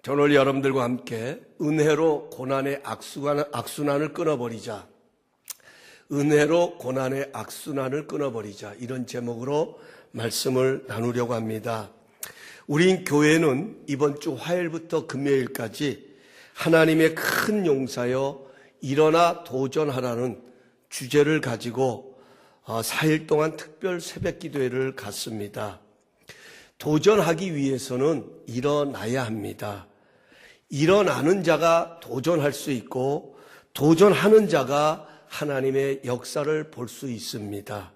저는 오늘 여러분들과 함께 은혜로 고난의 악순환을 끊어버리자. 은혜로 고난의 악순환을 끊어버리자. 이런 제목으로 말씀을 나누려고 합니다. 우리 교회는 이번 주 화요일부터 금요일까지 하나님의 큰 용사여 일어나 도전하라는 주제를 가지고 4일 동안 특별 새벽 기도회를 갖습니다. 도전하기 위해서는 일어나야 합니다. 일어나는 자가 도전할 수 있고 도전하는 자가 하나님의 역사를 볼 수 있습니다.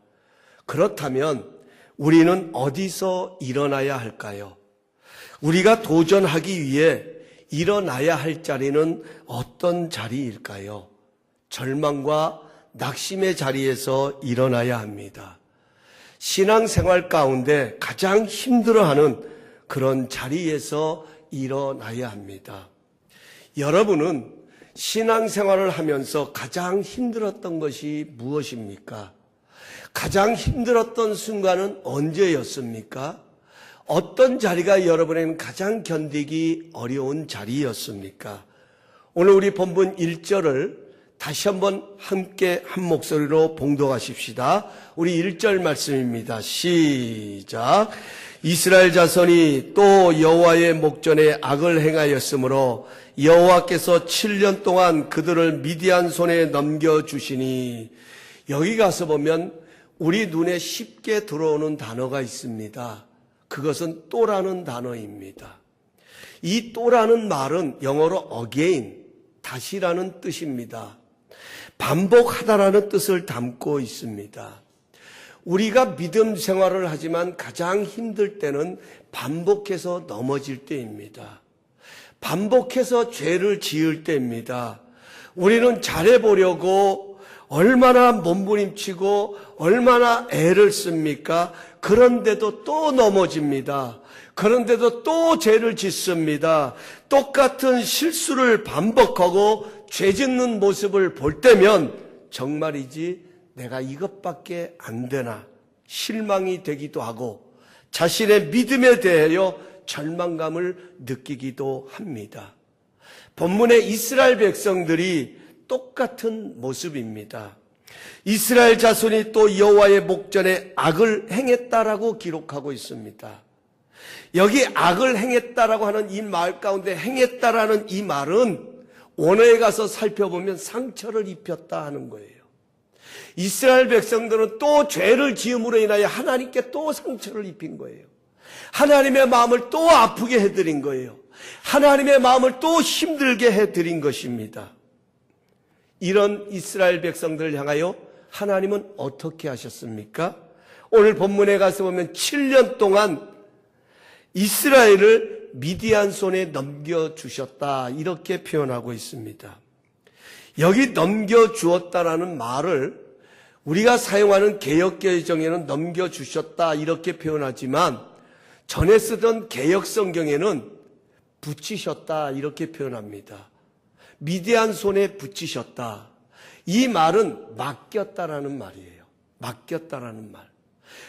그렇다면 우리는 어디서 일어나야 할까요? 우리가 도전하기 위해 일어나야 할 자리는 어떤 자리일까요? 절망과 낙심의 자리에서 일어나야 합니다. 신앙생활 가운데 가장 힘들어하는 그런 자리에서 일어나야 합니다. 여러분은 신앙생활을 하면서 가장 힘들었던 것이 무엇입니까? 가장 힘들었던 순간은 언제였습니까? 어떤 자리가 여러분에게는 가장 견디기 어려운 자리였습니까? 오늘 우리 본문 1절을 다시 한번 함께 한 목소리로 봉독하십시다. 우리 1절 말씀입니다. 시작. 이스라엘 자손이 또 여호와의 목전에 악을 행하였으므로 여호와께서 7년 동안 그들을 미디안 손에 넘겨주시니. 여기 가서 보면 우리 눈에 쉽게 들어오는 단어가 있습니다. 그것은 또라는 단어입니다. 이 또라는 말은 영어로 again, 다시라는 뜻입니다. 반복하다라는 뜻을 담고 있습니다. 우리가 믿음 생활을 하지만 가장 힘들 때는 반복해서 넘어질 때입니다. 반복해서 죄를 지을 때입니다. 우리는 잘해보려고 얼마나 몸부림치고 얼마나 애를 씁니까? 그런데도 또 넘어집니다. 그런데도 또 죄를 짓습니다. 똑같은 실수를 반복하고 죄 짓는 모습을 볼 때면 정말이지 내가 이것밖에 안 되나 실망이 되기도 하고 자신의 믿음에 대하여 절망감을 느끼기도 합니다. 본문의 이스라엘 백성들이 똑같은 모습입니다. 이스라엘 자손이 또 여호와의 목전에 악을 행했다라고 기록하고 있습니다. 여기 악을 행했다라고 하는 이 말 가운데 행했다라는 이 말은 원어에 가서 살펴보면 상처를 입혔다 하는 거예요. 이스라엘 백성들은 또 죄를 지음으로 인하여 하나님께 또 상처를 입힌 거예요. 하나님의 마음을 또 아프게 해드린 거예요. 하나님의 마음을 또 힘들게 해드린 것입니다. 이런 이스라엘 백성들을 향하여 하나님은 어떻게 하셨습니까? 오늘 본문에 가서 보면 7년 동안 이스라엘을 미디안 손에 넘겨주셨다 이렇게 표현하고 있습니다. 여기 넘겨주었다라는 말을 우리가 사용하는 개역개정에는 넘겨주셨다 이렇게 표현하지만 전에 쓰던 개역성경에는 붙이셨다 이렇게 표현합니다. 미디안 손에 붙이셨다. 이 말은 맡겼다라는 말이에요. 맡겼다라는 말.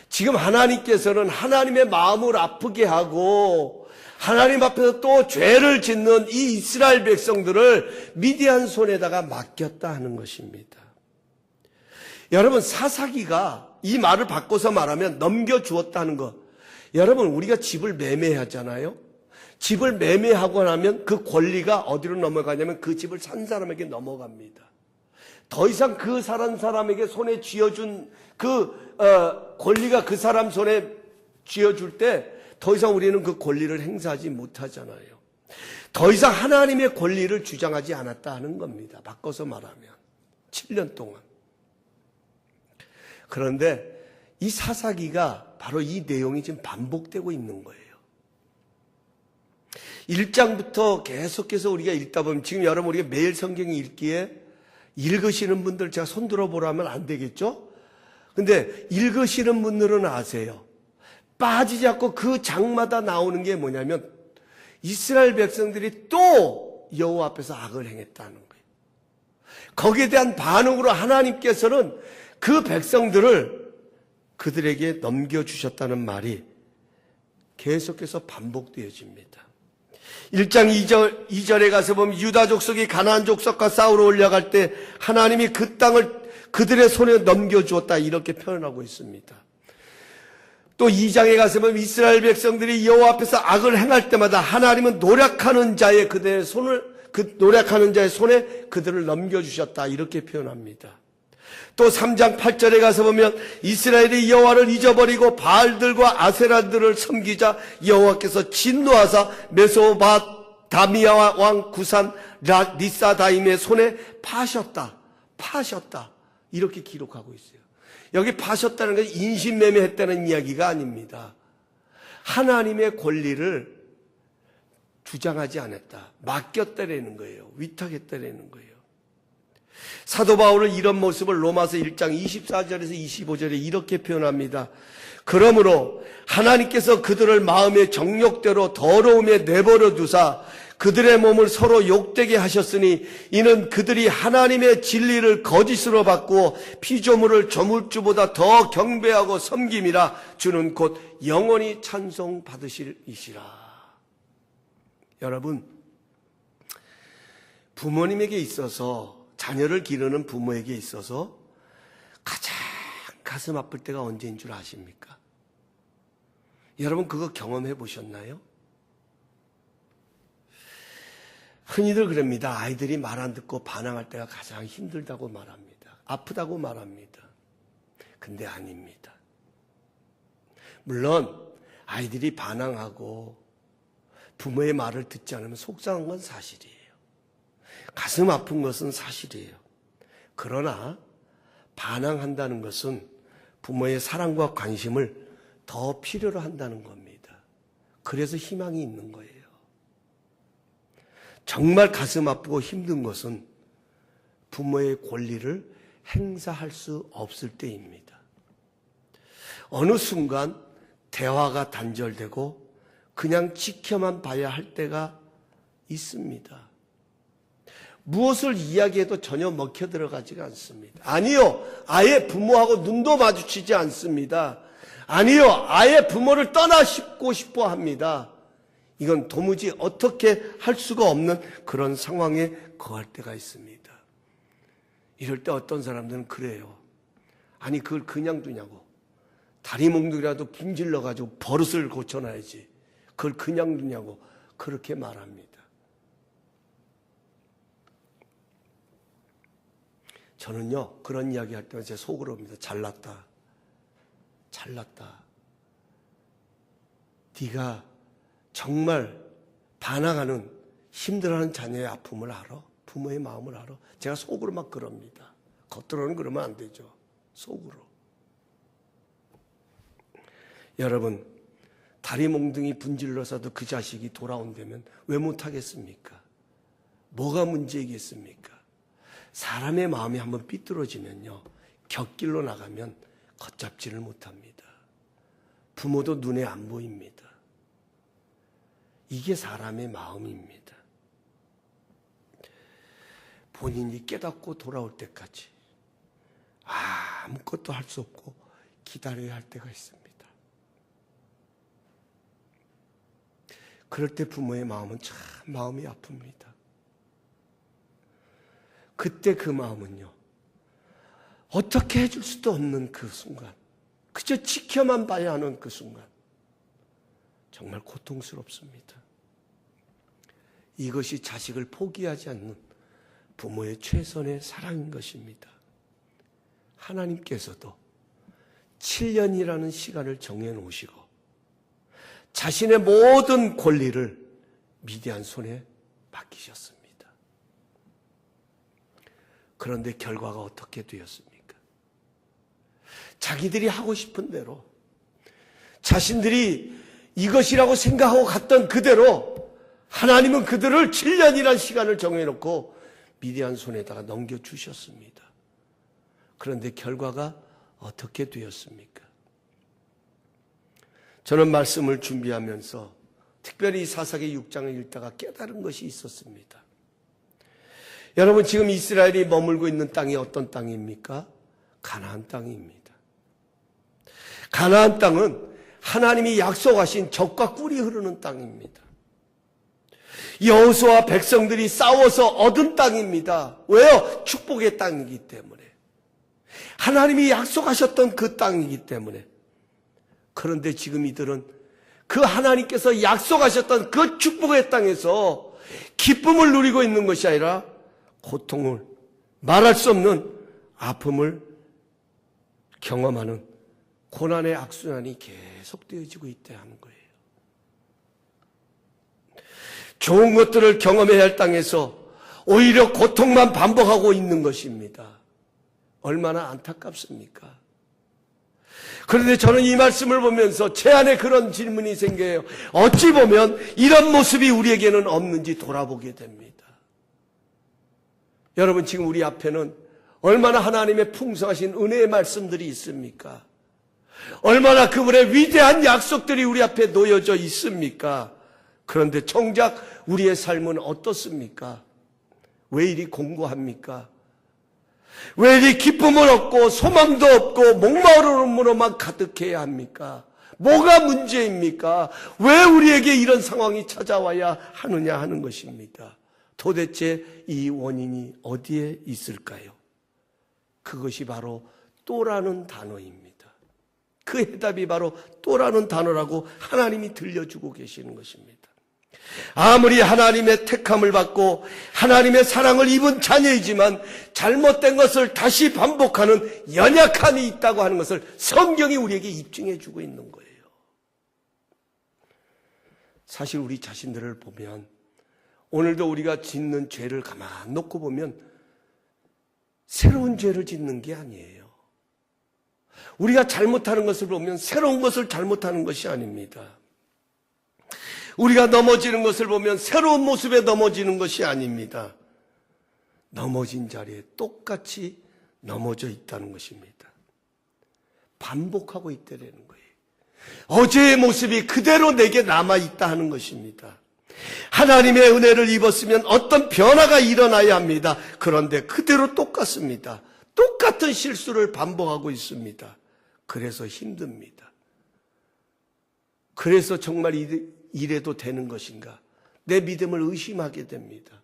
지금 하나님께서는 하나님의 마음을 아프게 하고 하나님 앞에서 또 죄를 짓는 이 이스라엘 백성들을 미디안 손에다가 맡겼다 하는 것입니다. 여러분, 사사기가 이 말을 바꿔서 말하면 넘겨주었다는 것. 여러분, 우리가 집을 매매하잖아요. 집을 매매하고 나면 그 권리가 어디로 넘어가냐면 그 집을 산 사람에게 넘어갑니다. 더 이상 그 사람에게 손에 쥐어준 그 권리가 그 사람 손에 쥐어줄 때 더 이상 우리는 그 권리를 행사하지 못하잖아요. 더 이상 하나님의 권리를 주장하지 않았다 하는 겁니다. 바꿔서 말하면 7년 동안. 그런데 이 사사기가 바로 이 내용이 지금 반복되고 있는 거예요. 1장부터 계속해서 우리가 읽다 보면 지금 여러분 우리가 매일 성경 읽기에 읽으시는 분들 제가 손 들어보라면 안 되겠죠? 근데 읽으시는 분들은 아세요. 빠지지 않고 그 장마다 나오는 게 뭐냐면 이스라엘 백성들이 또 여호와 앞에서 악을 행했다는 거예요. 거기에 대한 반응으로 하나님께서는 그 백성들을 그들에게 넘겨주셨다는 말이 계속해서 반복되어집니다. 1장 2절에 가서 보면 유다 족속이 가나안 족속과 싸우러 올라갈 때 하나님이 그 땅을 그들의 손에 넘겨주었다 이렇게 표현하고 있습니다. 또 2장에 가서 보면 이스라엘 백성들이 여호와 앞에서 악을 행할 때마다 하나님은 노력하는 자의 그들의 손을 노력하는 자의 손에 그들을 넘겨주셨다 이렇게 표현합니다. 또 3장 8절에 가서 보면 이스라엘이 여호와를 잊어버리고 바알들과 아세라들을 섬기자 여호와께서 진노하사 메소바다미아 왕 구산 리사다임의 손에 파셨다 이렇게 기록하고 있어요. 여기 파셨다는 것은 인신매매했다는 이야기가 아닙니다. 하나님의 권리를 주장하지 않았다. 맡겼다라는 거예요. 위탁했다라는 거예요. 사도 바울은 이런 모습을 로마서 1장 24절에서 25절에 이렇게 표현합니다. 그러므로 하나님께서 그들을 마음의 정욕대로 더러움에 내버려 두사 그들의 몸을 서로 욕되게 하셨으니 이는 그들이 하나님의 진리를 거짓으로 바꾸어 피조물을 조물주보다 더 경배하고 섬김이라 주는 곧 영원히 찬송 받으실이시라. 여러분, 부모님에게 있어서 자녀를 기르는 부모에게 있어서 가장 가슴 아플 때가 언제인 줄 아십니까? 여러분 그거 경험해 보셨나요? 흔히들 그럽니다. 아이들이 말 안 듣고 반항할 때가 가장 힘들다고 말합니다. 아프다고 말합니다. 근데 아닙니다. 물론 아이들이 반항하고 부모의 말을 듣지 않으면 속상한 건 사실이에요. 가슴 아픈 것은 사실이에요. 그러나 반항한다는 것은 부모의 사랑과 관심을 더 필요로 한다는 겁니다. 그래서 희망이 있는 거예요. 정말 가슴 아프고 힘든 것은 부모의 권리를 행사할 수 없을 때입니다. 어느 순간 대화가 단절되고 그냥 지켜만 봐야 할 때가 있습니다. 무엇을 이야기해도 전혀 먹혀 들어가지가 않습니다. 아니요, 아예 부모하고 눈도 마주치지 않습니다. 아니요, 아예 부모를 떠나고 싶어 합니다. 이건 도무지 어떻게 할 수가 없는 그런 상황에 거할 때가 있습니다. 이럴 때 어떤 사람들은 그래요. 아니 그걸 그냥 두냐고. 다리 몽둥이라도 분질러가지고 버릇을 고쳐놔야지. 그걸 그냥 두냐고 그렇게 말합니다. 저는요 그런 이야기 할 때마다 제 속으로 옵니다. 잘났다. 네가 정말 반항하는 힘들어하는 자녀의 아픔을 알아? 부모의 마음을 알아? 제가 속으로 막 그럽니다. 겉으로는 그러면 안 되죠. 속으로. 여러분, 다리 몽둥이 분질러서도 그 자식이 돌아온다면 왜 못하겠습니까? 뭐가 문제이겠습니까? 사람의 마음이 한번 삐뚤어지면요, 곁길로 나가면 걷잡지를 못합니다. 부모도 눈에 안 보입니다. 이게 사람의 마음입니다. 본인이 깨닫고 돌아올 때까지 아무것도 할 수 없고 기다려야 할 때가 있습니다. 그럴 때 부모의 마음은 참 마음이 아픕니다. 그때 그 마음은요, 어떻게 해줄 수도 없는 그 순간, 그저 지켜만 봐야 하는 그 순간, 정말 고통스럽습니다. 이것이 자식을 포기하지 않는 부모의 최선의 사랑인 것입니다. 하나님께서도 7년이라는 시간을 정해놓으시고 자신의 모든 권리를 미디안 손에 맡기셨습니다. 그런데 결과가 어떻게 되었습니까? 자기들이 하고 싶은 대로, 자신들이 이것이라고 생각하고 갔던 그대로 하나님은 그들을 7년이라는 시간을 정해놓고 미디안 손에다가 넘겨주셨습니다. 그런데 결과가 어떻게 되었습니까? 저는 말씀을 준비하면서 특별히 사사기 6장을 읽다가 깨달은 것이 있었습니다. 여러분, 지금 이스라엘이 머물고 있는 땅이 어떤 땅입니까? 가나안 땅입니다. 가나안 땅은 하나님이 약속하신 젖과 꿀이 흐르는 땅입니다. 여호수아와 백성들이 싸워서 얻은 땅입니다. 왜요? 축복의 땅이기 때문에. 하나님이 약속하셨던 그 땅이기 때문에. 그런데 지금 이들은 그 하나님께서 약속하셨던 그 축복의 땅에서 기쁨을 누리고 있는 것이 아니라 고통을, 말할 수 없는 아픔을 경험하는 고난의 악순환이 계속되어지고 있다 하는 거예요. 좋은 것들을 경험해야 할 땅에서 오히려 고통만 반복하고 있는 것입니다. 얼마나 안타깝습니까? 그런데 저는 이 말씀을 보면서 제 안에 그런 질문이 생겨요. 어찌 보면 이런 모습이 우리에게는 없는지 돌아보게 됩니다. 여러분, 지금 우리 앞에는 얼마나 하나님의 풍성하신 은혜의 말씀들이 있습니까? 얼마나 그분의 위대한 약속들이 우리 앞에 놓여져 있습니까? 그런데 정작 우리의 삶은 어떻습니까? 왜 이리 공고합니까? 왜 이리 기쁨을 얻고 소망도 없고 목마름으로만 가득해야 합니까? 뭐가 문제입니까? 왜 우리에게 이런 상황이 찾아와야 하느냐 하는 것입니다. 도대체 이 원인이 어디에 있을까요? 그것이 바로 또라는 단어입니다. 그 해답이 바로 또라는 단어라고 하나님이 들려주고 계시는 것입니다. 아무리 하나님의 택함을 받고 하나님의 사랑을 입은 자녀이지만 잘못된 것을 다시 반복하는 연약함이 있다고 하는 것을 성경이 우리에게 입증해 주고 있는 거예요. 사실 우리 자신들을 보면 오늘도 우리가 짓는 죄를 가만 놓고 보면 새로운 죄를 짓는 게 아니에요. 우리가 잘못하는 것을 보면 새로운 것을 잘못하는 것이 아닙니다. 우리가 넘어지는 것을 보면 새로운 모습에 넘어지는 것이 아닙니다. 넘어진 자리에 똑같이 넘어져 있다는 것입니다. 반복하고 있다는 거예요. 어제의 모습이 그대로 내게 남아있다 하는 것입니다. 하나님의 은혜를 입었으면 어떤 변화가 일어나야 합니다. 그런데 그대로 똑같습니다. 똑같은 실수를 반복하고 있습니다. 그래서 힘듭니다. 그래서 정말 이래도 되는 것인가? 내 믿음을 의심하게 됩니다.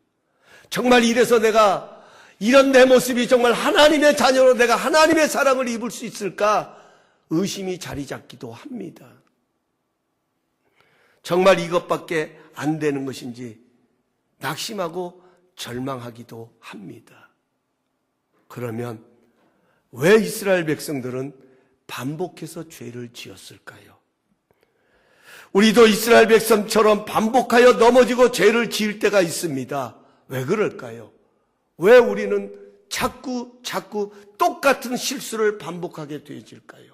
정말 이래서 내가 이런 내 모습이 정말 하나님의 자녀로 내가 하나님의 사랑을 입을 수 있을까? 의심이 자리 잡기도 합니다. 정말 이것밖에 안 되는 것인지 낙심하고 절망하기도 합니다. 그러면 왜 이스라엘 백성들은 반복해서 죄를 지었을까요? 우리도 이스라엘 백성처럼 반복하여 넘어지고 죄를 지을 때가 있습니다. 왜 그럴까요? 왜 우리는 자꾸 똑같은 실수를 반복하게 되어질까요?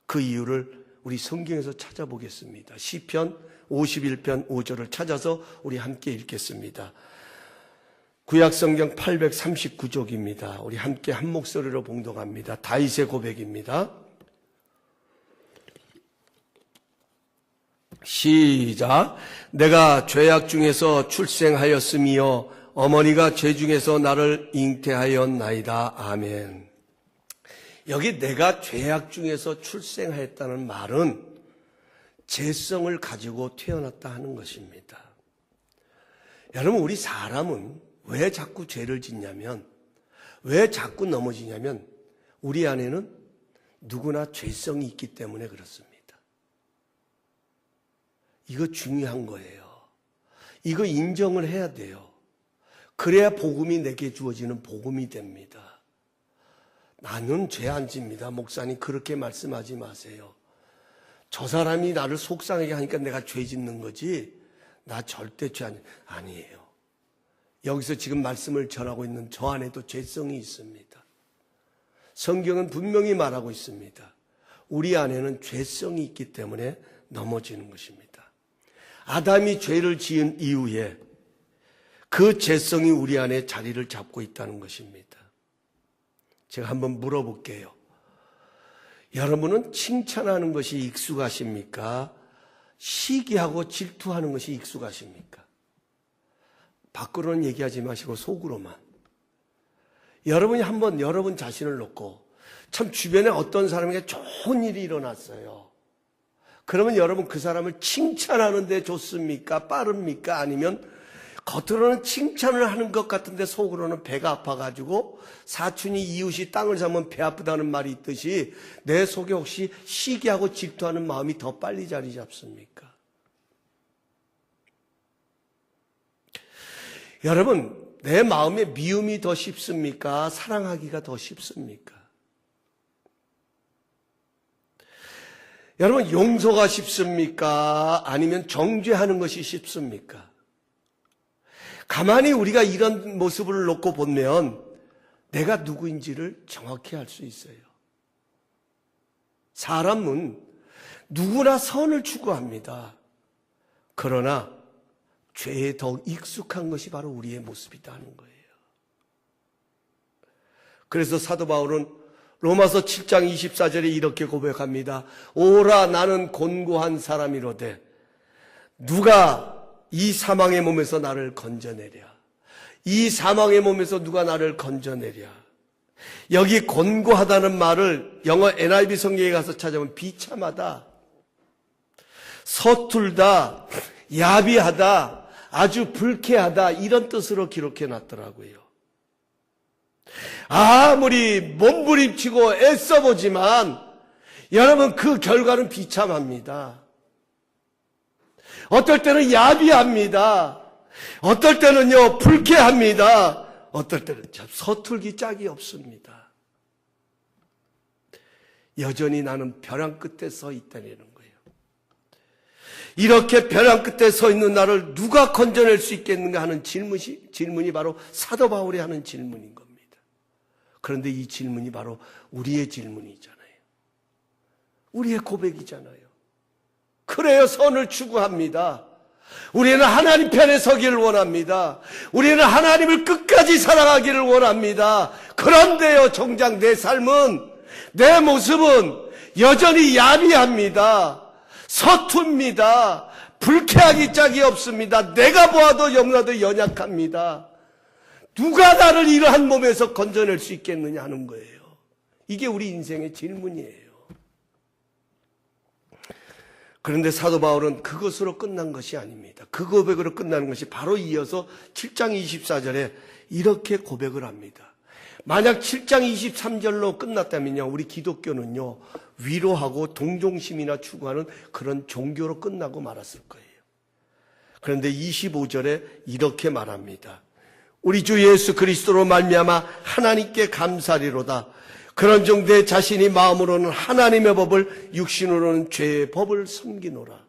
그 이유를 우리 성경에서 찾아보겠습니다. 시편 51편 5절을 찾아서 우리 함께 읽겠습니다. 구약성경 839쪽입니다. 우리 함께 한 목소리로 봉독합니다. 다윗의 고백입니다. 시작. 내가 죄악 중에서 출생하였으며 어머니가 죄 중에서 나를 잉태하였나이다. 아멘. 여기 내가 죄악 중에서 출생하였다는 말은 죄성을 가지고 태어났다 하는 것입니다. 여러분, 우리 사람은 왜 자꾸 죄를 짓냐면, 왜 자꾸 넘어지냐면 우리 안에는 누구나 죄성이 있기 때문에 그렇습니다. 이거 중요한 거예요. 이거 인정을 해야 돼요. 그래야 복음이 내게 주어지는 복음이 됩니다. 나는 죄 안 집니다. 목사님 그렇게 말씀하지 마세요. 저 사람이 나를 속상하게 하니까 내가 죄 짓는 거지 나 절대 죄 아니에요. 여기서 지금 말씀을 전하고 있는 저 안에도 죄성이 있습니다. 성경은 분명히 말하고 있습니다. 우리 안에는 죄성이 있기 때문에 넘어지는 것입니다. 아담이 죄를 지은 이후에 그 죄성이 우리 안에 자리를 잡고 있다는 것입니다. 제가 한번 물어볼게요. 여러분은 칭찬하는 것이 익숙하십니까? 시기하고 질투하는 것이 익숙하십니까? 밖으로는 얘기하지 마시고 속으로만. 여러분이 한번 여러분 자신을 놓고 참 주변에 어떤 사람에게 좋은 일이 일어났어요. 그러면 여러분 그 사람을 칭찬하는데 좋습니까? 빠릅니까? 아니면 겉으로는 칭찬을 하는 것 같은데 속으로는 배가 아파가지고 사촌이 이웃이 땅을 사면 배 아프다는 말이 있듯이 내 속에 혹시 시기하고 질투하는 마음이 더 빨리 자리 잡습니까? 여러분, 내 마음에 미움이 더 쉽습니까? 사랑하기가 더 쉽습니까? 여러분, 용서가 쉽습니까? 아니면 정죄하는 것이 쉽습니까? 가만히 우리가 이런 모습을 놓고 보면 내가 누구인지를 정확히 알 수 있어요. 사람은 누구나 선을 추구합니다. 그러나 죄에 더 익숙한 것이 바로 우리의 모습이다 하는 거예요. 그래서 사도 바울은 로마서 7장 24절에 이렇게 고백합니다. 오라 나는 곤고한 사람이로되 누가 이 사망의 몸에서 나를 건져내랴. 이 사망의 몸에서 누가 나를 건져내랴. 여기 곤고하다는 말을 영어 NIV 성경에 가서 찾아보면 비참하다, 서툴다, 야비하다, 아주 불쾌하다 이런 뜻으로 기록해 놨더라고요. 아무리 몸부림치고 애써보지만 여러분 그 결과는 비참합니다. 어떨 때는 야비합니다. 어떨 때는요 불쾌합니다. 어떨 때는 참 서툴기 짝이 없습니다. 여전히 나는 벼랑 끝에 서 있다는 거예요. 이렇게 벼랑 끝에 서 있는 나를 누가 건져낼 수 있겠는가 하는 질문이 바로 사도 바울이 하는 질문인 겁니다. 그런데 이 질문이 바로 우리의 질문이잖아요. 우리의 고백이잖아요. 그래요, 선을 추구합니다. 우리는 하나님 편에 서기를 원합니다. 우리는 하나님을 끝까지 사랑하기를 원합니다. 그런데요, 정작 내 삶은, 내 모습은 여전히 야비합니다. 서툽니다. 불쾌하기 짝이 없습니다. 내가 보아도 너무나도 연약합니다. 누가 나를 이러한 몸에서 건져낼 수 있겠느냐 하는 거예요. 이게 우리 인생의 질문이에요. 그런데 사도 바울은 그것으로 끝난 것이 아닙니다. 그 고백으로 끝나는 것이 바로 이어서 7장 24절에 이렇게 고백을 합니다. 만약 7장 23절로 끝났다면요, 우리 기독교는요, 위로하고 동정심이나 추구하는 그런 종교로 끝나고 말았을 거예요. 그런데 25절에 이렇게 말합니다. 우리 주 예수 그리스도로 말미암아 하나님께 감사리로다. 그런즉 내 자신이 마음으로는 하나님의 법을, 육신으로는 죄의 법을 섬기노라.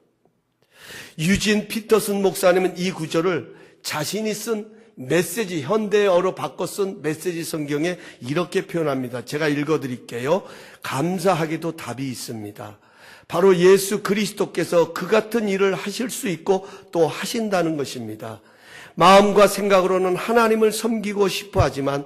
유진 피터슨 목사님은 이 구절을 자신이 쓴 메시지, 현대어로 바꿔 쓴 메시지 성경에 이렇게 표현합니다. 제가 읽어드릴게요. 감사하게도 답이 있습니다. 바로 예수 그리스도께서 그 같은 일을 하실 수 있고 또 하신다는 것입니다. 마음과 생각으로는 하나님을 섬기고 싶어 하지만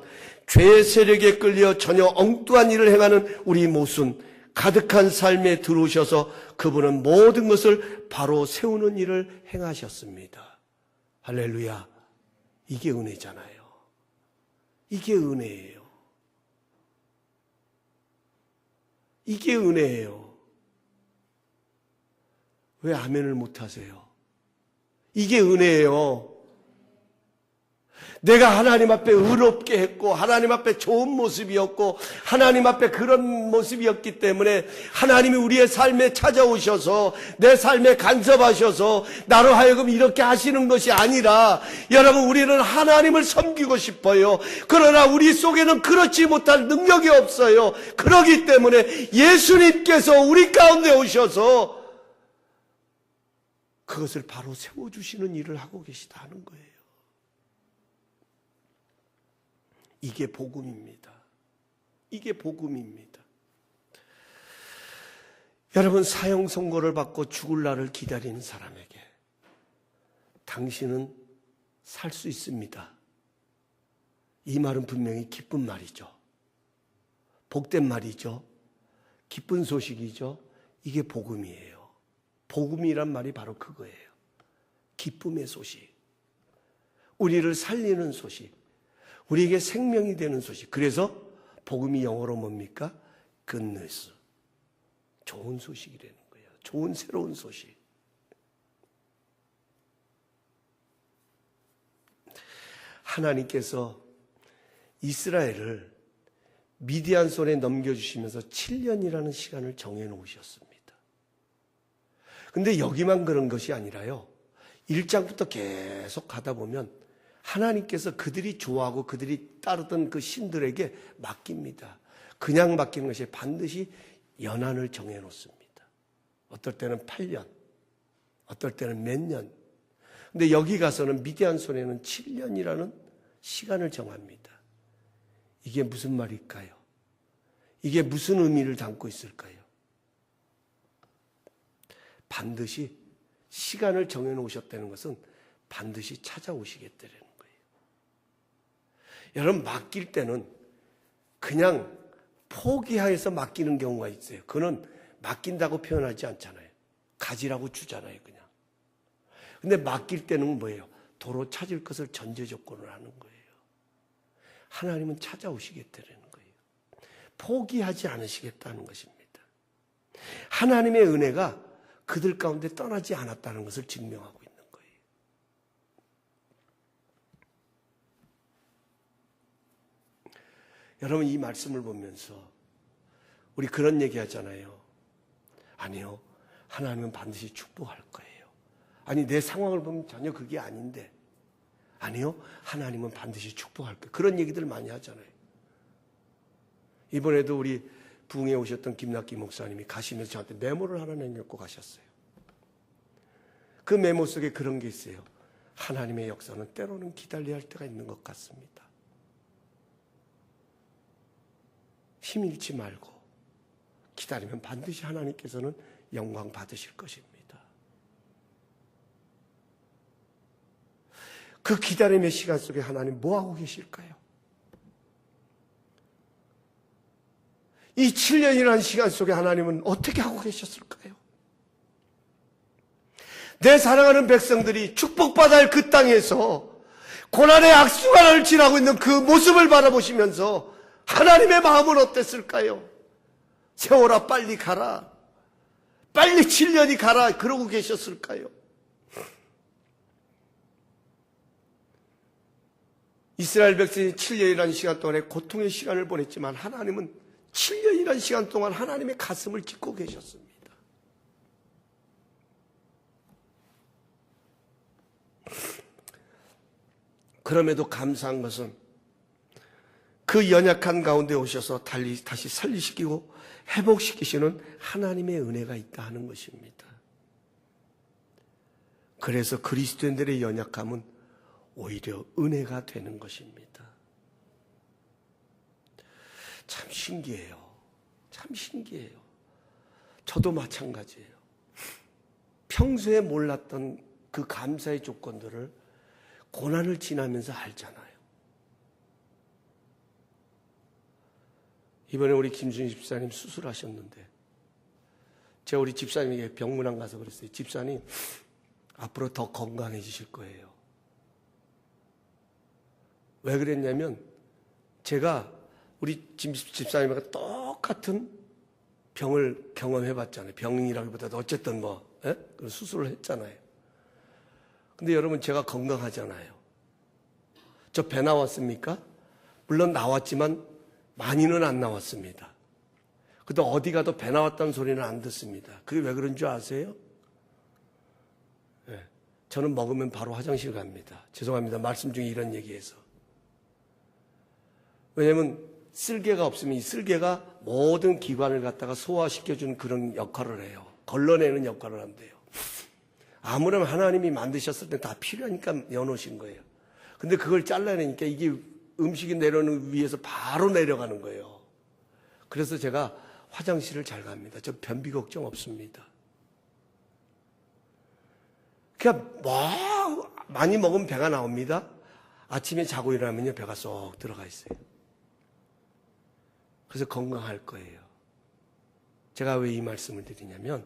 죄의 세력에 끌려 전혀 엉뚱한 일을 행하는 우리 모순, 가득한 삶에 들어오셔서 그분은 모든 것을 바로 세우는 일을 행하셨습니다. 할렐루야. 이게 은혜잖아요. 이게 은혜예요. 이게 은혜예요. 왜 아멘을 못하세요? 이게 은혜예요. 내가 하나님 앞에 의롭게 했고 하나님 앞에 좋은 모습이었고 하나님 앞에 그런 모습이었기 때문에 하나님이 우리의 삶에 찾아오셔서 내 삶에 간섭하셔서 나로 하여금 이렇게 하시는 것이 아니라, 여러분, 우리는 하나님을 섬기고 싶어요. 그러나 우리 속에는 그렇지 못할 능력이 없어요. 그렇기 때문에 예수님께서 우리 가운데 오셔서 그것을 바로 세워주시는 일을 하고 계시다는 거예요. 이게 복음입니다. 이게 복음입니다. 여러분, 사형 선고를 받고 죽을 날을 기다리는 사람에게 당신은 살 수 있습니다. 이 말은 분명히 기쁜 말이죠. 복된 말이죠. 기쁜 소식이죠. 이게 복음이에요. 복음이란 말이 바로 그거예요. 기쁨의 소식. 우리를 살리는 소식. 우리에게 생명이 되는 소식. 그래서 복음이 영어로 뭡니까? Good news. 좋은 소식이라는 거예요. 좋은 새로운 소식. 하나님께서 이스라엘을 미디안 손에 넘겨주시면서 7년이라는 시간을 정해놓으셨습니다. 근데 여기만 그런 것이 아니라요. 1장부터 계속 가다 보면 하나님께서 그들이 좋아하고 그들이 따르던 그 신들에게 맡깁니다. 그냥 맡기는 것이 반드시 연한을 정해놓습니다. 어떨 때는 8년, 어떨 때는 몇 년. 근데 여기 가서는 미디안 손에는 7년이라는 시간을 정합니다. 이게 무슨 말일까요? 이게 무슨 의미를 담고 있을까요? 반드시 시간을 정해놓으셨다는 것은 반드시 찾아오시겠다는 거예요. 여러분, 맡길 때는 그냥 포기하여서 맡기는 경우가 있어요. 그는 맡긴다고 표현하지 않잖아요. 가지라고 주잖아요, 그냥. 근데 맡길 때는 뭐예요? 도로 찾을 것을 전제 조건을 하는 거예요. 하나님은 찾아오시겠다는 거예요. 포기하지 않으시겠다는 것입니다. 하나님의 은혜가 그들 가운데 떠나지 않았다는 것을 증명하고 있는 거예요. 여러분, 이 말씀을 보면서 우리 그런 얘기 하잖아요. 아니요, 하나님은 반드시 축복할 거예요. 아니, 내 상황을 보면 전혀 그게 아닌데. 아니요, 하나님은 반드시 축복할 거예요. 그런 얘기들 많이 하잖아요. 이번에도 우리 부흥에 오셨던 김낙기 목사님이 가시면서 저한테 메모를 하나 남겨놓고 가셨어요. 그 메모 속에 그런 게 있어요. 하나님의 역사는 때로는 기다려야 할 때가 있는 것 같습니다. 힘 잃지 말고 기다리면 반드시 하나님께서는 영광 받으실 것입니다. 그 기다림의 시간 속에 하나님 뭐하고 계실까요? 이 7년이라는 시간 속에 하나님은 어떻게 하고 계셨을까요? 내 사랑하는 백성들이 축복받아야 할 그 땅에서 고난의 악순환을 지나고 있는 그 모습을 바라보시면서 하나님의 마음은 어땠을까요? 세월아, 빨리 가라. 빨리 7년이 가라. 그러고 계셨을까요? 이스라엘 백성이 7년이라는 시간 동안에 고통의 시간을 보냈지만 하나님은 7년이라는 시간 동안 하나님의 가슴을 찢고 계셨습니다. 그럼에도 감사한 것은 그 연약한 가운데 오셔서 다시 살리시키고 회복시키시는 하나님의 은혜가 있다 하는 것입니다. 그래서 그리스도인들의 연약함은 오히려 은혜가 되는 것입니다. 참 신기해요. 참 신기해요. 저도 마찬가지예요. 평소에 몰랐던 그 감사의 조건들을 고난을 지나면서 알잖아요. 이번에 우리 김준희 집사님 수술하셨는데 제가 우리 집사님에게 병문안 가서 그랬어요. 집사님, 앞으로 더 건강해지실 거예요. 왜 그랬냐면 제가 우리 집사님과 똑같은 병을 경험해봤잖아요. 병이라기보다도 어쨌든 수술을 했잖아요. 근데 여러분, 제가 건강하잖아요. 저 배 나왔습니까? 물론 나왔지만 많이는 안 나왔습니다. 그래도 어디 가도 배 나왔다는 소리는 안 듣습니다. 그게 왜 그런 줄 아세요? 네, 저는 먹으면 바로 화장실 갑니다. 죄송합니다. 말씀 중에 이런 얘기해서. 왜냐하면 쓸개가 없으면 이 쓸개가 모든 기관을 갖다가 소화시켜주는 그런 역할을 해요. 걸러내는 역할을 한대요. 아무렴 하나님이 만드셨을 때 다 필요하니까 여놓으신 거예요. 근데 그걸 잘라내니까 이게 음식이 내려오는 위에서 바로 내려가는 거예요. 그래서 제가 화장실을 잘 갑니다. 저 변비 걱정 없습니다. 그냥 많이 먹으면 배가 나옵니다. 아침에 자고 일어나면요, 배가 쏙 들어가 있어요. 그래서 건강할 거예요. 제가 왜 이 말씀을 드리냐면,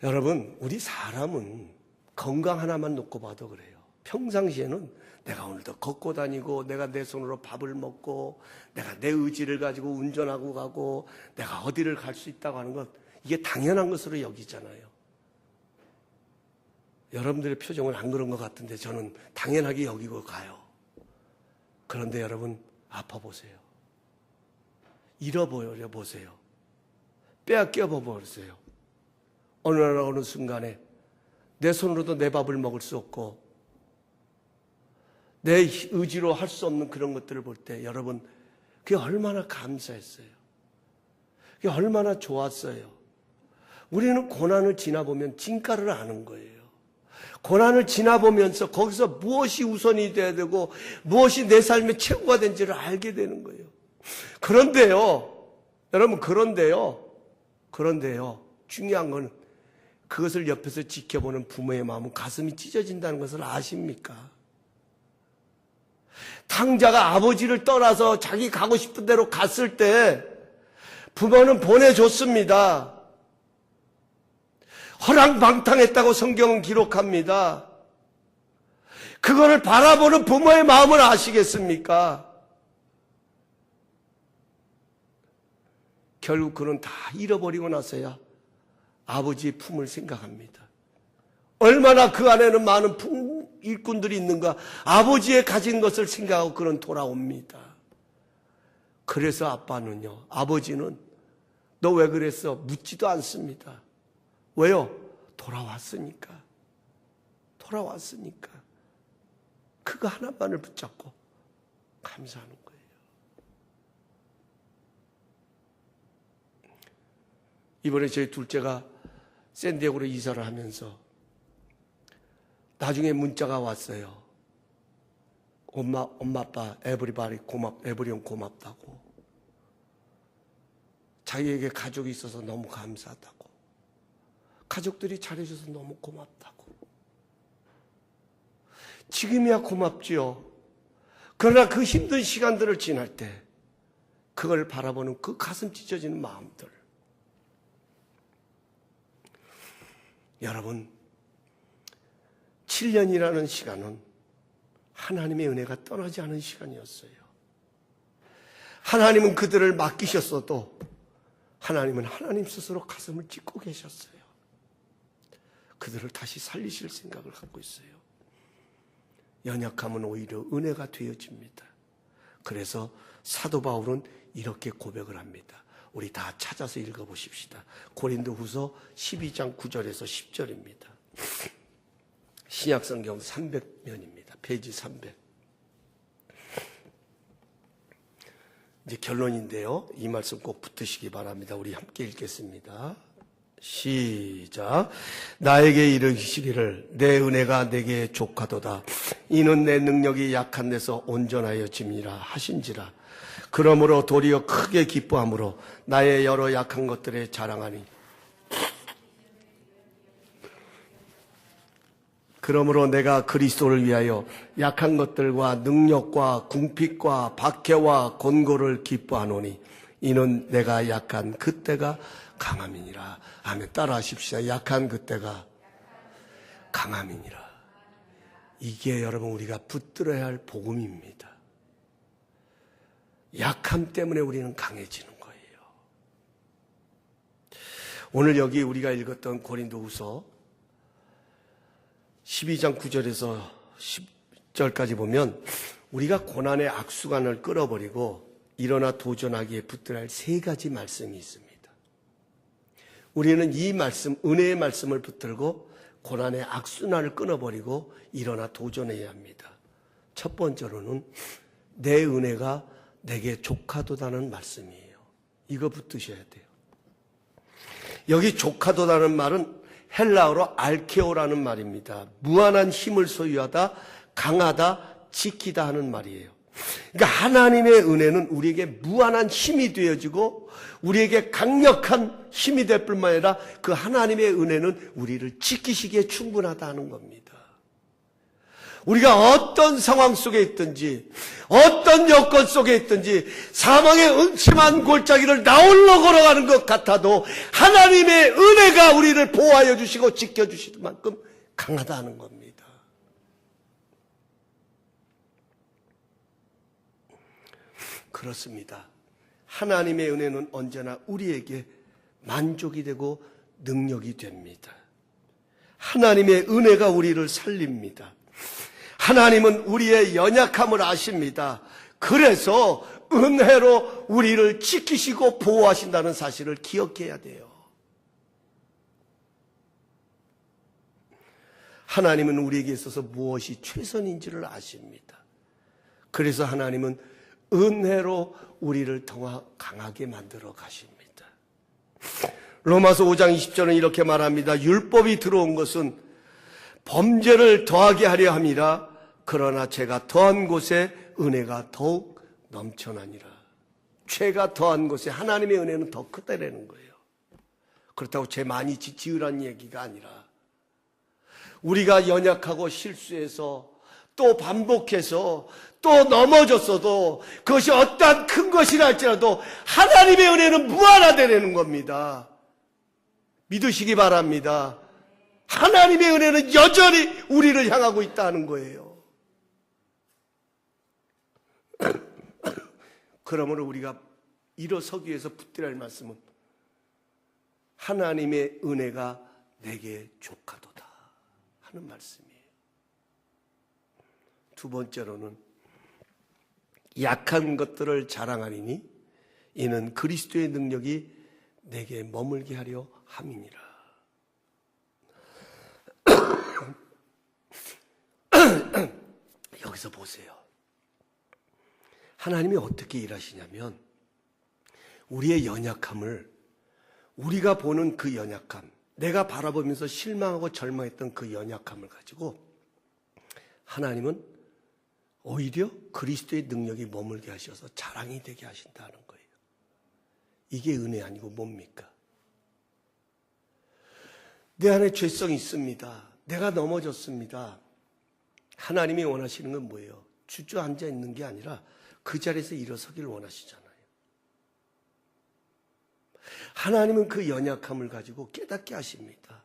여러분, 우리 사람은 건강 하나만 놓고 봐도 그래요. 평상시에는 내가 오늘도 걷고 다니고, 내가 내 손으로 밥을 먹고, 내가 내 의지를 가지고 운전하고 가고, 내가 어디를 갈 수 있다고 하는 것, 이게 당연한 것으로 여기잖아요. 여러분들의 표정은 안 그런 것 같은데 저는 당연하게 여기고 가요. 그런데 여러분 아파 보세요. 잃어버려 보세요. 빼앗겨 보세요. 어느 날 어느 순간에 내 손으로도 내 밥을 먹을 수 없고 내 의지로 할 수 없는 그런 것들을 볼 때 여러분 그게 얼마나 감사했어요. 그게 얼마나 좋았어요. 우리는 고난을 지나보면 진가를 아는 거예요. 고난을 지나보면서 거기서 무엇이 우선이 돼야 되고 무엇이 내 삶의 최고가 된지를 알게 되는 거예요. 그런데요, 여러분 그런데요, 중요한 건 그것을 옆에서 지켜보는 부모의 마음은 가슴이 찢어진다는 것을 아십니까? 탕자가 아버지를 떠나서 자기 가고 싶은 대로 갔을 때 부모는 보내줬습니다. 허랑방탕했다고 성경은 기록합니다. 그거를 바라보는 부모의 마음을 아시겠습니까? 결국 그는 다 잃어버리고 나서야 아버지의 품을 생각합니다. 얼마나 그 안에는 많은 일꾼들이 있는가. 아버지의 가진 것을 생각하고 그는 돌아옵니다. 그래서 아빠는요, 아버지는 너 왜 그랬어? 묻지도 않습니다. 왜요? 돌아왔으니까. 그거 하나만을 붙잡고 감사하는 거예요. 이번에 저희 둘째가 샌디에고로 이사를 하면서 나중에 문자가 왔어요. 엄마 아빠 에브리온 고맙다고. 자기에게 가족이 있어서 너무 감사하다고. 가족들이 잘해줘서 너무 고맙다고. 지금이야 고맙지요. 그러나 그 힘든 시간들을 지날 때 그걸 바라보는 그 가슴 찢어지는 마음들. 여러분 7년이라는 시간은 하나님의 은혜가 떠나지 않은 시간이었어요. 하나님은 그들을 맡기셨어도 하나님은 하나님 스스로 가슴을 찢고 계셨어요. 그들을 다시 살리실 생각을 갖고 있어요. 연약함은 오히려 은혜가 되어집니다. 그래서 사도 바울은 이렇게 고백을 합니다. 우리 다 찾아서 읽어보십시다. 고린도후서 12장 9절에서 10절입니다. 신약성경 300면입니다. 페이지 300. 이제 결론인데요. 이 말씀 꼭 붙으시기 바랍니다. 우리 함께 읽겠습니다. 시작. 나에게 이르시기를 내 은혜가 내게 족하도다. 이는 내 능력이 약한 데서 온전하여 짐이라 하신지라. 그러므로 도리어 크게 기뻐함으로 나의 여러 약한 것들에 자랑하니. 그러므로 내가 그리스도를 위하여 약한 것들과 능력과 궁핍과 박해와 곤고를 기뻐하노니 이는 내가 약한 그때가 강함이니라. 아멘. 따라하십시다. 약한 그때가 강함이니라. 이게 여러분 우리가 붙들어야 할 복음입니다. 약함 때문에 우리는 강해지는 거예요. 오늘 여기 우리가 읽었던 고린도후서 12장 9절에서 10절까지 보면 우리가 고난의 악순환을 끌어버리고 일어나 도전하기에 붙들어야 할 세 가지 말씀이 있습니다. 우리는 이 말씀, 은혜의 말씀을 붙들고 고난의 악순환을 끊어버리고 일어나 도전해야 합니다. 첫 번째로는 내 은혜가 내게 족하도다는 말씀이에요. 이거 붙드셔야 돼요. 여기 족하도다는 말은 헬라어로 알케오라는 말입니다. 무한한 힘을 소유하다, 강하다, 지키다 하는 말이에요. 그러니까 하나님의 은혜는 우리에게 무한한 힘이 되어지고 우리에게 강력한 힘이 될 뿐만 아니라 그 하나님의 은혜는 우리를 지키시기에 충분하다 하는 겁니다. 우리가 어떤 상황 속에 있든지 어떤 여건 속에 있든지 사망의 음침한 골짜기를 나홀로 걸어가는 것 같아도 하나님의 은혜가 우리를 보호하여 주시고 지켜주실 만큼 강하다는 겁니다. 그렇습니다. 하나님의 은혜는 언제나 우리에게 만족이 되고 능력이 됩니다. 하나님의 은혜가 우리를 살립니다. 하나님은 우리의 연약함을 아십니다. 그래서 은혜로 우리를 지키시고 보호하신다는 사실을 기억해야 돼요. 하나님은 우리에게 있어서 무엇이 최선인지를 아십니다. 그래서 하나님은 은혜로 우리를 더 강하게 만들어 가십니다. 로마서 5장 20절은 이렇게 말합니다. 율법이 들어온 것은 범죄를 더하게 하려 함이라. 그러나 죄가 더한 곳에 은혜가 더욱 넘쳐나니라. 죄가 더한 곳에 하나님의 은혜는 더 크다라는 거예요. 그렇다고 죄 많이 지으라는 얘기가 아니라 우리가 연약하고 실수해서 또 반복해서 또 넘어졌어도 그것이 어떠한 큰 것이라 할지라도 하나님의 은혜는 무한하다는 겁니다. 믿으시기 바랍니다. 하나님의 은혜는 여전히 우리를 향하고 있다는 거예요. 그러므로 우리가 일어서기 위해서 붙들어야 할 말씀은 하나님의 은혜가 내게 족하도다 하는 말씀이에요. 두 번째로는 약한 것들을 자랑하리니 이는 그리스도의 능력이 내게 머물게 하려 함이니라. 여기서 보세요. 하나님이 어떻게 일하시냐면 우리의 연약함을, 우리가 보는 그 연약함, 내가 바라보면서 실망하고 절망했던 그 연약함을 가지고 하나님은 오히려 그리스도의 능력이 머물게 하셔서 자랑이 되게 하신다는 거예요. 이게 은혜 아니고 뭡니까? 내 안에 죄성이 있습니다. 내가 넘어졌습니다. 하나님이 원하시는 건 뭐예요? 주저앉아 있는 게 아니라 그 자리에서 일어서기를 원하시잖아요. 하나님은 그 연약함을 가지고 깨닫게 하십니다.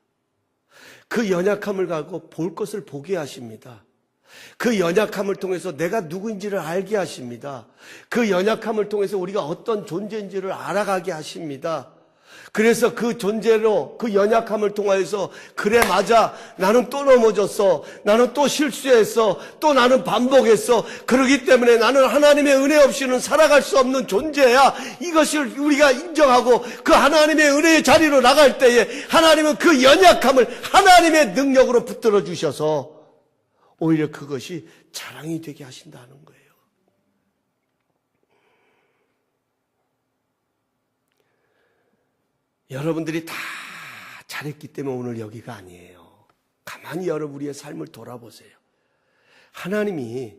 그 연약함을 가지고 볼 것을 보게 하십니다. 그 연약함을 통해서 내가 누구인지를 알게 하십니다. 그 연약함을 통해서 우리가 어떤 존재인지를 알아가게 하십니다. 그래서 그 존재로 그 연약함을 통하여서 그래 맞아 나는 또 넘어졌어, 나는 또 실수했어, 또 나는 반복했어, 그렇기 때문에 나는 하나님의 은혜 없이는 살아갈 수 없는 존재야. 이것을 우리가 인정하고 그 하나님의 은혜의 자리로 나갈 때에 하나님은 그 연약함을 하나님의 능력으로 붙들어 주셔서 오히려 그것이 자랑이 되게 하신다는 거예요. 여러분들이 다 잘했기 때문에 오늘 여기가 아니에요. 가만히 여러분 우리의 삶을 돌아보세요. 하나님이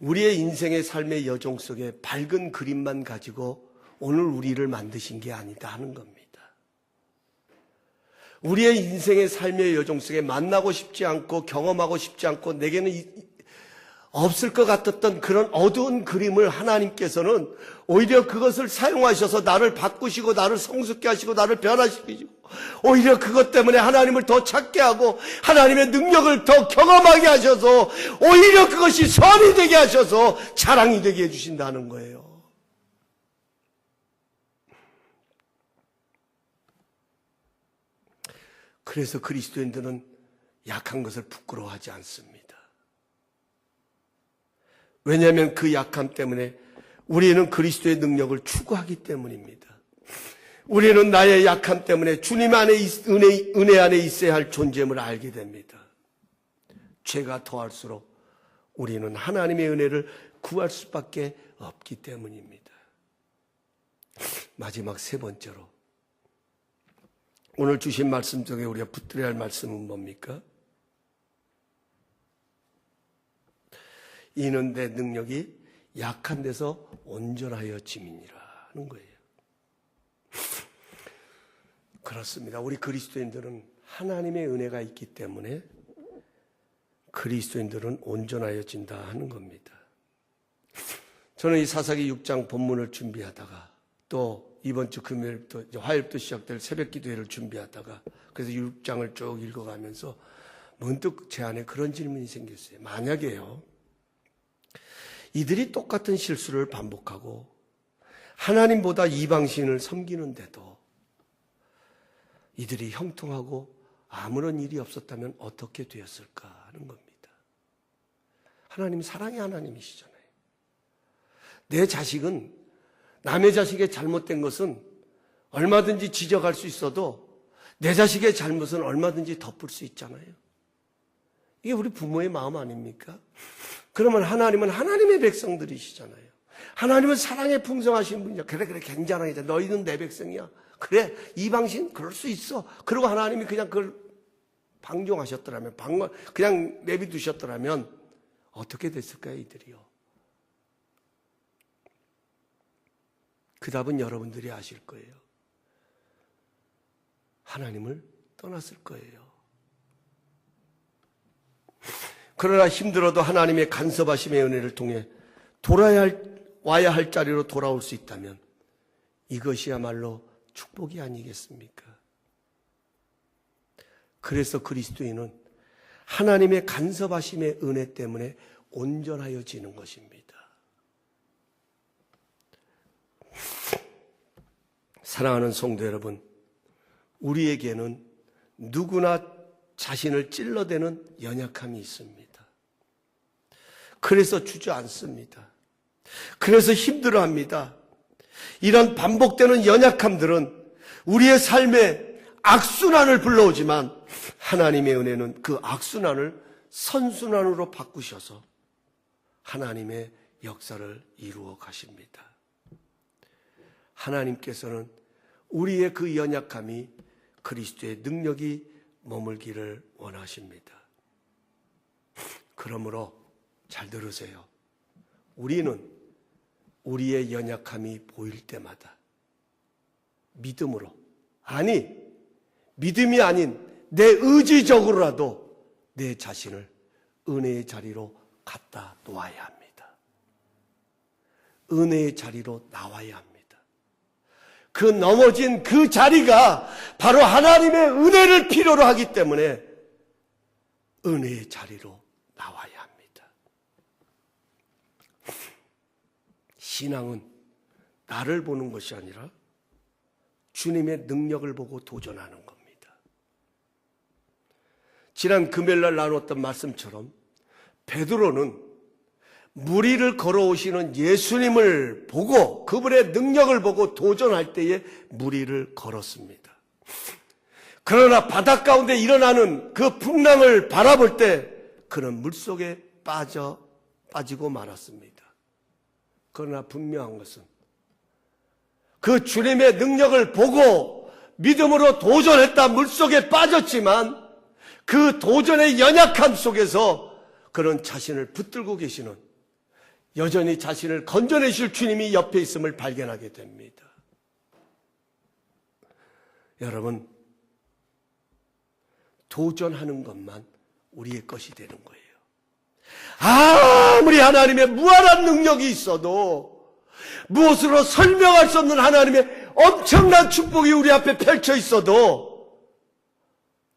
우리의 인생의 삶의 여정 속에 밝은 그림만 가지고 오늘 우리를 만드신 게 아니다 하는 겁니다. 우리의 인생의 삶의 여정 속에 만나고 싶지 않고 경험하고 싶지 않고 내게는 없을 것 같았던 그런 어두운 그림을 하나님께서는 오히려 그것을 사용하셔서 나를 바꾸시고 나를 성숙케 하시고 나를 변화시키시고 오히려 그것 때문에 하나님을 더 찾게 하고 하나님의 능력을 더 경험하게 하셔서 오히려 그것이 선이 되게 하셔서 자랑이 되게 해주신다는 거예요. 그래서 그리스도인들은 약한 것을 부끄러워하지 않습니다. 왜냐하면 그 약함 때문에 우리는 그리스도의 능력을 추구하기 때문입니다. 우리는 나의 약함 때문에 주님 안에 은혜 안에 있어야 할 존재임을 알게 됩니다. 죄가 더할수록 우리는 하나님의 은혜를 구할 수밖에 없기 때문입니다. 마지막 세 번째로 오늘 주신 말씀 중에 우리가 붙들어야 할 말씀은 뭡니까? 이는 내 능력이 약한 데서 온전하여 짐이니라 하는 거예요. 그렇습니다. 우리 그리스도인들은 하나님의 은혜가 있기 때문에 그리스도인들은 온전하여진다 하는 겁니다. 저는 이 사사기 6장 본문을 준비하다가 또 이번 주 금요일부터 화요일부터 시작될 새벽 기도회를 준비하다가 그래서 6장을 쭉 읽어가면서 문득 제 안에 그런 질문이 생겼어요. 만약에요, 이들이 똑같은 실수를 반복하고 하나님보다 이방신을 섬기는데도 이들이 형통하고 아무런 일이 없었다면 어떻게 되었을까 하는 겁니다. 하나님 사랑의 하나님이시잖아요. 내 자식은, 남의 자식의 잘못된 것은 얼마든지 지적할 수 있어도 내 자식의 잘못은 얼마든지 덮을 수 있잖아요. 이게 우리 부모의 마음 아닙니까? 그러면 하나님은 하나님의 백성들이시잖아요. 하나님은 사랑에 풍성하신 분이죠. 그래 굉장하게 너희는 내 백성이야. 그래 이방신 그럴 수 있어. 그리고 하나님이 그냥 그걸 방종하셨더라면, 그냥 내비두셨더라면 어떻게 됐을까요, 이들이요? 그 답은 여러분들이 아실 거예요. 하나님을 떠났을 거예요. 그러나 힘들어도 하나님의 간섭하심의 은혜를 통해 와야 할 자리로 돌아올 수 있다면 이것이야말로 축복이 아니겠습니까? 그래서 그리스도인은 하나님의 간섭하심의 은혜 때문에 온전하여지는 것입니다. 사랑하는 성도 여러분, 우리에게는 누구나 자신을 찔러대는 연약함이 있습니다. 그래서 주저앉습니다. 그래서 힘들어합니다. 이런 반복되는 연약함들은 우리의 삶에 악순환을 불러오지만 하나님의 은혜는 그 악순환을 선순환으로 바꾸셔서 하나님의 역사를 이루어 가십니다. 하나님께서는 우리의 그 연약함이 그리스도의 능력이 머물기를 원하십니다. 그러므로 잘 들으세요. 우리는 우리의 연약함이 보일 때마다 믿음으로, 믿음이 아닌 내 의지적으로라도 내 자신을 은혜의 자리로 갖다 놓아야 합니다. 은혜의 자리로 나와야 합니다. 그 넘어진 그 자리가 바로 하나님의 은혜를 필요로 하기 때문에 은혜의 자리로 나와야 합니다. 신앙은 나를 보는 것이 아니라 주님의 능력을 보고 도전하는 겁니다. 지난 금요일날 나눴던 말씀처럼 베드로는 물 위를 걸어오시는 예수님을 보고 그분의 능력을 보고 도전할 때에 물 위를 걸었습니다. 그러나 바닷가운데 일어나는 그 풍랑을 바라볼 때 그는 물속에 빠지고 말았습니다. 그러나 분명한 것은 그 주님의 능력을 보고 믿음으로 도전했다, 물속에 빠졌지만 그 도전의 연약함 속에서 그런 자신을 붙들고 계시는, 여전히 자신을 건져내실 주님이 옆에 있음을 발견하게 됩니다. 여러분, 도전하는 것만 우리의 것이 되는 거예요. 아무리 하나님의 무한한 능력이 있어도, 무엇으로 설명할 수 없는 하나님의 엄청난 축복이 우리 앞에 펼쳐 있어도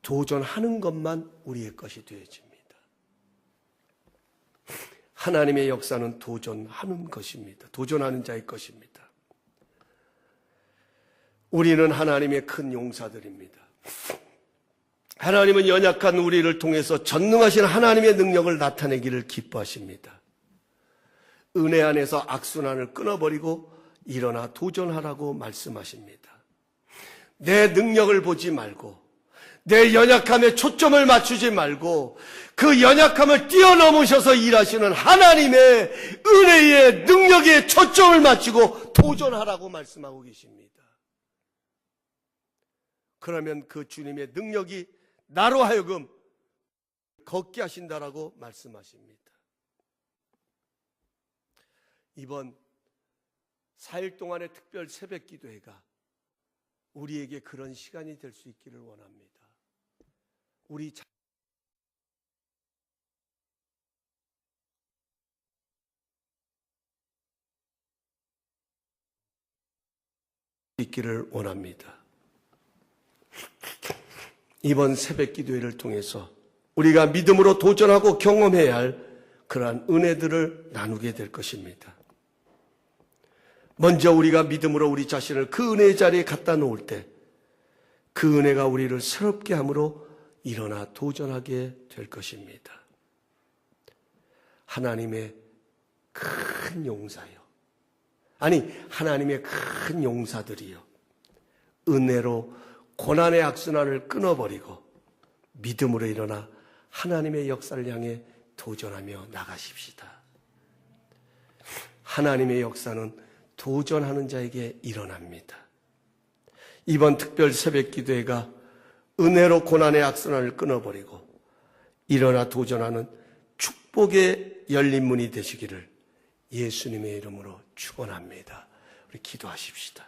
도전하는 것만 우리의 것이 되어집니다. 하나님의 역사는 도전하는 것입니다. 도전하는 자의 것입니다. 우리는 하나님의 큰 용사들입니다. 하나님은 연약한 우리를 통해서 전능하신 하나님의 능력을 나타내기를 기뻐하십니다. 은혜 안에서 악순환을 끊어버리고 일어나 도전하라고 말씀하십니다. 내 능력을 보지 말고 내 연약함에 초점을 맞추지 말고 그 연약함을 뛰어넘으셔서 일하시는 하나님의 은혜의 능력에 초점을 맞추고 도전하라고 말씀하고 계십니다. 그러면 그 주님의 능력이 나로 하여금 걷게 하신다라고 말씀하십니다. 이번 4일 동안의 특별 새벽 기도회가 우리에게 그런 시간이 될 수 있기를 원합니다. 우리 있기를 원합니다. 이번 새벽 기도회를 통해서 우리가 믿음으로 도전하고 경험해야 할 그러한 은혜들을 나누게 될 것입니다. 먼저 우리가 믿음으로 우리 자신을 그 은혜의 자리에 갖다 놓을 때 그 은혜가 우리를 새롭게 함으로 일어나 도전하게 될 것입니다. 하나님의 큰 용사요. 아니, 하나님의 큰 용사들이요. 은혜로 고난의 악순환을 끊어버리고 믿음으로 일어나 하나님의 역사를 향해 도전하며 나가십시다. 하나님의 역사는 도전하는 자에게 일어납니다. 이번 특별 새벽 기도회가 은혜로 고난의 악순환을 끊어버리고 일어나 도전하는 축복의 열린 문이 되시기를 예수님의 이름으로 축원합니다. 우리 기도하십시다.